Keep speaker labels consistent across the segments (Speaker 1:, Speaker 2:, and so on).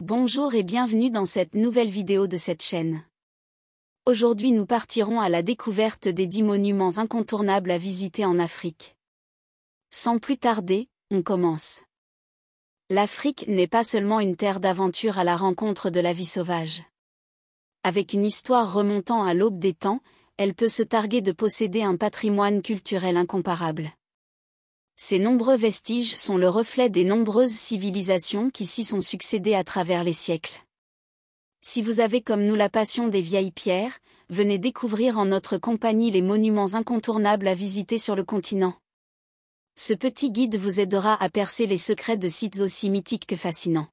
Speaker 1: Bonjour et bienvenue dans cette nouvelle vidéo de cette chaîne. Aujourd'hui nous partirons à la découverte des 10 monuments incontournables à visiter en Afrique. Sans plus tarder, on commence. L'Afrique n'est pas seulement une terre d'aventure à la rencontre de la vie sauvage. Avec une histoire remontant à l'aube des temps, elle peut se targuer de posséder un patrimoine culturel incomparable. Ces nombreux vestiges sont le reflet des nombreuses civilisations qui s'y sont succédées à travers les siècles. Si vous avez comme nous la passion des vieilles pierres, venez découvrir en notre compagnie les monuments incontournables à visiter sur le continent. Ce petit guide vous aidera à percer les secrets de sites aussi mythiques que fascinants.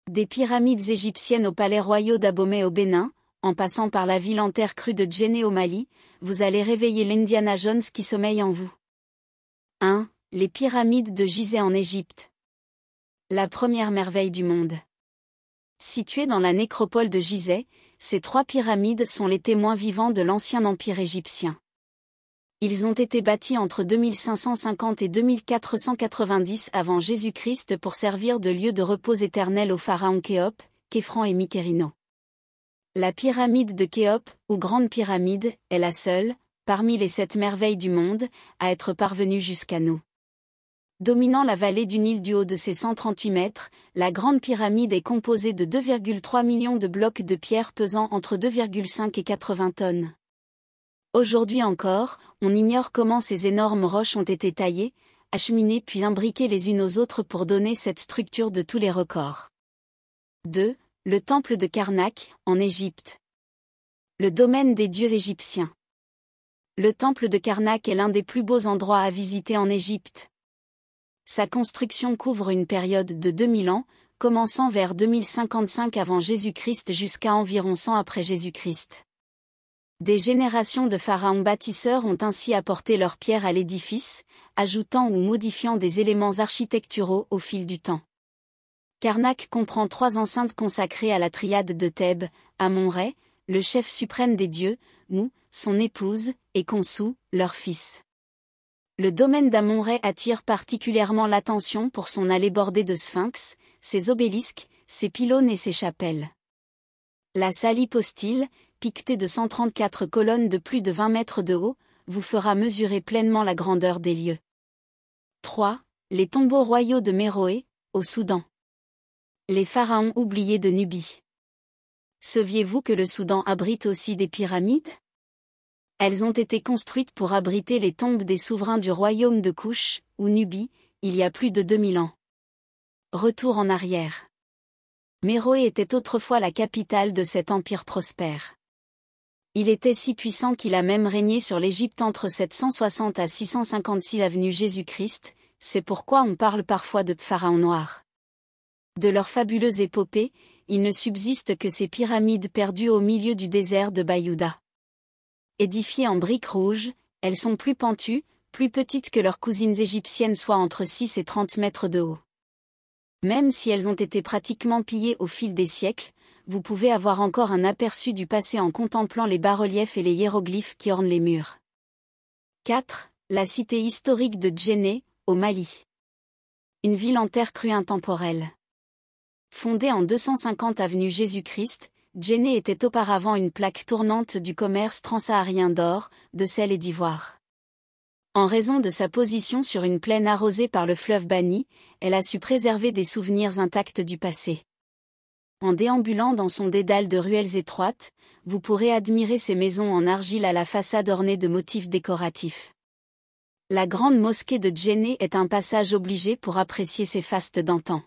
Speaker 1: Des pyramides égyptiennes aux palais royaux d'Abomey au Bénin, en passant par la ville en terre crue de Djenné au Mali, vous allez réveiller l'Indiana Jones qui sommeille en vous. 1. Les pyramides de Gizeh en Égypte. La première merveille du monde. Situées dans la nécropole de Gizeh, ces 3 pyramides sont les témoins vivants de l'ancien empire égyptien. Ils ont été bâtis entre 2550 et 2490 avant Jésus-Christ pour servir de lieu de repos éternel aux pharaons Khéops, Khéphren et Mykérino. La pyramide de Khéops, ou Grande Pyramide, est la seule, parmi les 7 merveilles du monde, à être parvenue jusqu'à nous. Dominant la vallée du Nil du haut de ses 138 mètres, la Grande Pyramide est composée de 2,3 millions de blocs de pierre pesant entre 2,5 et 80 tonnes. Aujourd'hui encore, on ignore comment ces énormes roches ont été taillées, acheminées puis imbriquées les unes aux autres pour donner cette structure de tous les records. 2. Le temple de Karnak, en Égypte. Le domaine des dieux égyptiens. Le temple de Karnak est l'un des plus beaux endroits à visiter en Égypte. Sa construction couvre une période de 2000 ans, commençant vers 2055 avant Jésus-Christ jusqu'à environ 100 après Jésus-Christ. Des générations de pharaons bâtisseurs ont ainsi apporté leur pierre à l'édifice, ajoutant ou modifiant des éléments architecturaux au fil du temps. Karnak comprend 3 enceintes consacrées à la triade de Thèbes, Amon-Rê, le chef suprême des dieux, Mou, son épouse, et Khonsou, leur fils. Le domaine d'Amon-Rê attire particulièrement l'attention pour son allée bordée de sphinx, ses obélisques, ses pylônes et ses chapelles. La salle hypostyle, piquetée de 134 colonnes de plus de 20 mètres de haut, vous fera mesurer pleinement la grandeur des lieux. 3. Les tombeaux royaux de Méroé, au Soudan. Les pharaons oubliés de Nubie. Saviez-vous que le Soudan abrite aussi des pyramides ? Elles ont été construites pour abriter les tombes des souverains du royaume de Kouch, ou Nubie, il y a plus de 2000 ans. Retour en arrière. Méroé était autrefois la capitale de cet empire prospère. Il était si puissant qu'il a même régné sur l'Égypte entre 760 à 656 avenue Jésus-Christ, c'est pourquoi on parle parfois de pharaons noirs. De leur fabuleuse épopée, il ne subsiste que ces pyramides perdues au milieu du désert de Bayouda. Édifiées en briques rouges, elles sont plus pentues, plus petites que leurs cousines égyptiennes, soit entre 6 et 30 mètres de haut. Même si elles ont été pratiquement pillées au fil des siècles, vous pouvez avoir encore un aperçu du passé en contemplant les bas-reliefs et les hiéroglyphes qui ornent les murs. 4. La cité historique de Djenné, au Mali. Une ville en terre crue intemporelle. Fondée en 250 avenue Jésus-Christ, Djenné était auparavant une plaque tournante du commerce transsaharien d'or, de sel et d'ivoire. En raison de sa position sur une plaine arrosée par le fleuve Bani, elle a su préserver des souvenirs intacts du passé. En déambulant dans son dédale de ruelles étroites, vous pourrez admirer ses maisons en argile à la façade ornée de motifs décoratifs. La grande mosquée de Djenné est un passage obligé pour apprécier ses fastes d'antan.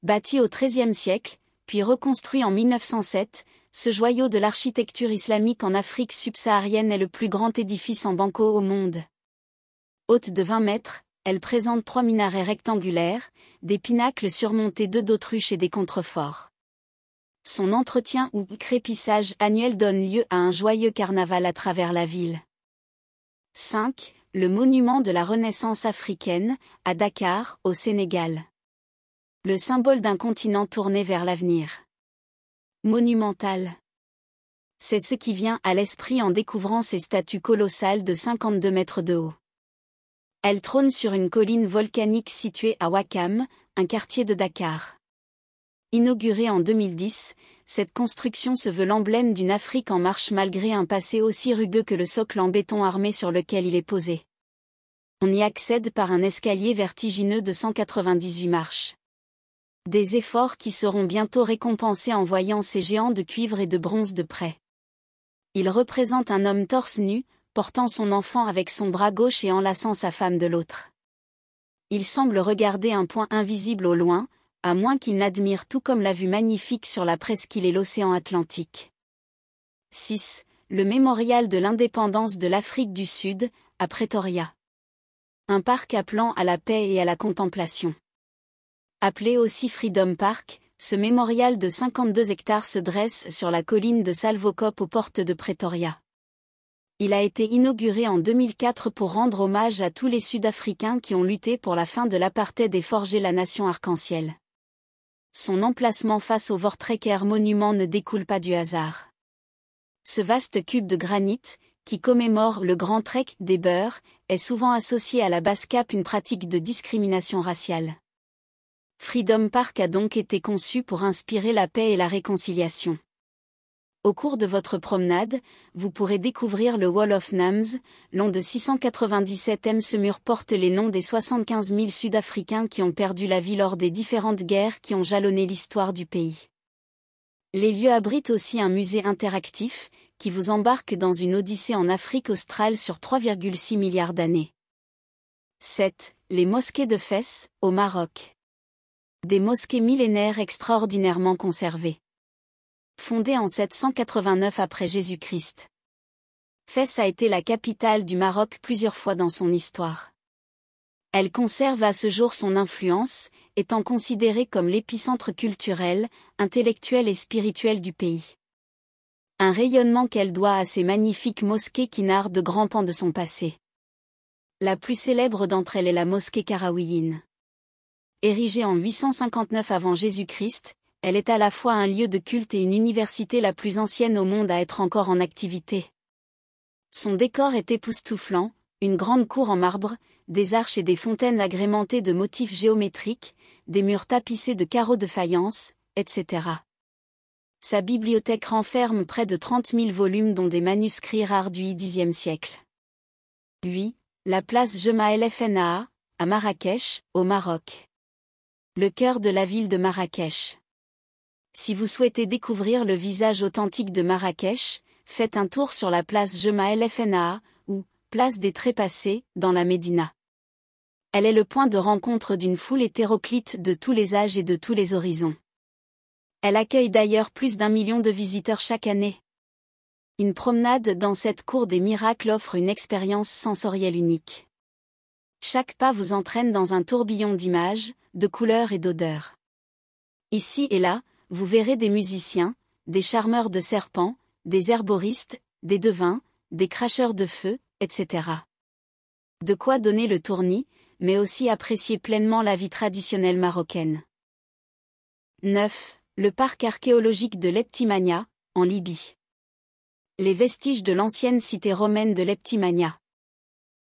Speaker 1: Bâti au XIIIe siècle, puis reconstruit en 1907, ce joyau de l'architecture islamique en Afrique subsaharienne est le plus grand édifice en banco au monde. Haute de 20 mètres, elle présente 3 minarets rectangulaires, des pinacles surmontés d'œufs d'autruche et des contreforts. Son entretien ou crépissage annuel donne lieu à un joyeux carnaval à travers la ville. 5. Le monument de la Renaissance africaine, à Dakar, au Sénégal. Le symbole d'un continent tourné vers l'avenir. Monumental. C'est ce qui vient à l'esprit en découvrant ces statues colossales de 52 mètres de haut. Elle trône sur une colline volcanique située à Ouakam, un quartier de Dakar. Inaugurée en 2010, cette construction se veut l'emblème d'une Afrique en marche malgré un passé aussi rugueux que le socle en béton armé sur lequel il est posé. On y accède par un escalier vertigineux de 198 marches. Des efforts qui seront bientôt récompensés en voyant ces géants de cuivre et de bronze de près. Il représente un homme torse nu, portant son enfant avec son bras gauche et enlaçant sa femme de l'autre. Il semble regarder un point invisible au loin, à moins qu'il n'admire tout comme la vue magnifique sur la presqu'île et l'océan Atlantique. 6. Le mémorial de l'indépendance de l'Afrique du Sud, à Pretoria. Un parc appelant à la paix et à la contemplation. Appelé aussi Freedom Park, ce mémorial de 52 hectares se dresse sur la colline de Salvokop aux portes de Pretoria. Il a été inauguré en 2004 pour rendre hommage à tous les Sud-Africains qui ont lutté pour la fin de l'apartheid et forgé la nation arc-en-ciel. Son emplacement face au Voortrekker monument ne découle pas du hasard. Ce vaste cube de granit, qui commémore le Grand Trek des Boers, est souvent associé à la Basse-Cape, une pratique de discrimination raciale. Freedom Park a donc été conçu pour inspirer la paix et la réconciliation. Au cours de votre promenade, vous pourrez découvrir le Wall of Names, long de 697 m. Ce mur porte les noms des 75 000 Sud-Africains qui ont perdu la vie lors des différentes guerres qui ont jalonné l'histoire du pays. Les lieux abritent aussi un musée interactif, qui vous embarque dans une odyssée en Afrique australe sur 3,6 milliards d'années. 7. Les mosquées de Fès, au Maroc. Des mosquées millénaires extraordinairement conservées. Fondée en 789 après Jésus-Christ. Fès a été la capitale du Maroc plusieurs fois dans son histoire. Elle conserve à ce jour son influence, étant considérée comme l'épicentre culturel, intellectuel et spirituel du pays. Un rayonnement qu'elle doit à ces magnifiques mosquées qui narrent de grands pans de son passé. La plus célèbre d'entre elles est la mosquée Qarawiyyin. Érigée en 859 avant Jésus-Christ, elle est à la fois un lieu de culte et une université la plus ancienne au monde à être encore en activité. Son décor est époustouflant, une grande cour en marbre, des arches et des fontaines agrémentées de motifs géométriques, des murs tapissés de carreaux de faïence, etc. Sa bibliothèque renferme près de 30 000 volumes dont des manuscrits rares du Xe siècle. 8. La place Jemaa El Fnaa, à Marrakech, au Maroc. Le cœur de la ville de Marrakech. Si vous souhaitez découvrir le visage authentique de Marrakech, faites un tour sur la place Jemaa El Fnaa, ou place des Trépassés, dans la Médina. Elle est le point de rencontre d'une foule hétéroclite de tous les âges et de tous les horizons. Elle accueille d'ailleurs plus d'1 million de visiteurs chaque année. Une promenade dans cette cour des miracles offre une expérience sensorielle unique. Chaque pas vous entraîne dans un tourbillon d'images, de couleurs et d'odeurs. Ici et là, vous verrez des musiciens, des charmeurs de serpents, des herboristes, des devins, des cracheurs de feu, etc. De quoi donner le tournis, mais aussi apprécier pleinement la vie traditionnelle marocaine. 9. Le parc archéologique de Leptimania, en Libye. Les vestiges de l'ancienne cité romaine de Leptimania.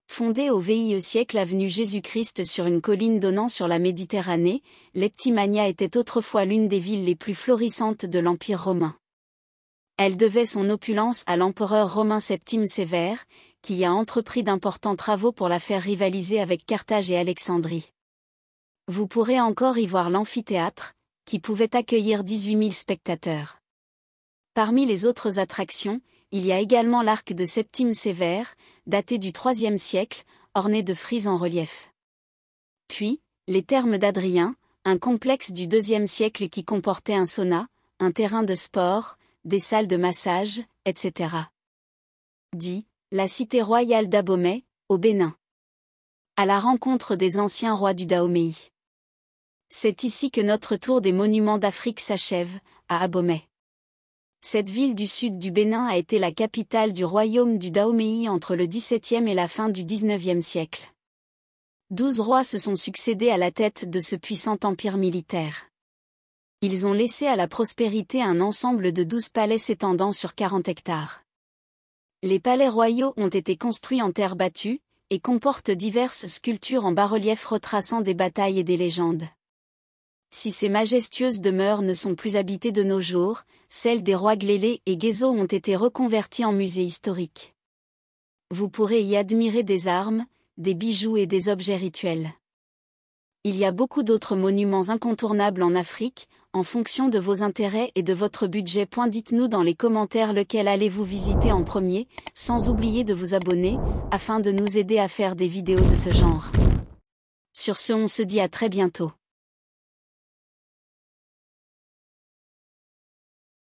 Speaker 1: Fondée au VIe siècle avenue Jésus-Christ sur une colline donnant sur la Méditerranée, Leptimania était autrefois l'une des villes les plus florissantes de l'Empire romain. Elle devait son opulence à l'empereur romain Septime Sévère, qui y a entrepris d'importants travaux pour la faire rivaliser avec Carthage et Alexandrie. Vous pourrez encore y voir l'amphithéâtre, qui pouvait accueillir 18 000 spectateurs. Parmi les autres attractions, il y a également l'arc de Septime Sévère, daté du IIIe siècle, orné de frises en relief. Puis, les thermes d'Adrien, un complexe du IIe siècle qui comportait un sauna, un terrain de sport, des salles de massage, etc. 10. La cité royale d'Abomey, au Bénin. À la rencontre des anciens rois du Dahomey. C'est ici que notre tour des monuments d'Afrique s'achève, à Abomey. Cette ville du sud du Bénin a été la capitale du royaume du Dahomey entre le XVIIe et la fin du XIXe siècle. 12 rois se sont succédés à la tête de ce puissant empire militaire. Ils ont laissé à la prospérité un ensemble de 12 palais s'étendant sur 40 hectares. Les palais royaux ont été construits en terre battue, et comportent diverses sculptures en bas-relief retraçant des batailles et des légendes. Si ces majestueuses demeures ne sont plus habitées de nos jours, celles des rois Glélé et Guézo ont été reconverties en musées historiques. Vous pourrez y admirer des armes, des bijoux et des objets rituels. Il y a beaucoup d'autres monuments incontournables en Afrique, en fonction de vos intérêts et de votre budget. Dites-nous dans les commentaires lequel allez-vous visiter en premier, sans oublier de vous abonner, afin de nous aider à faire des vidéos de ce genre. Sur ce, on se dit à très bientôt.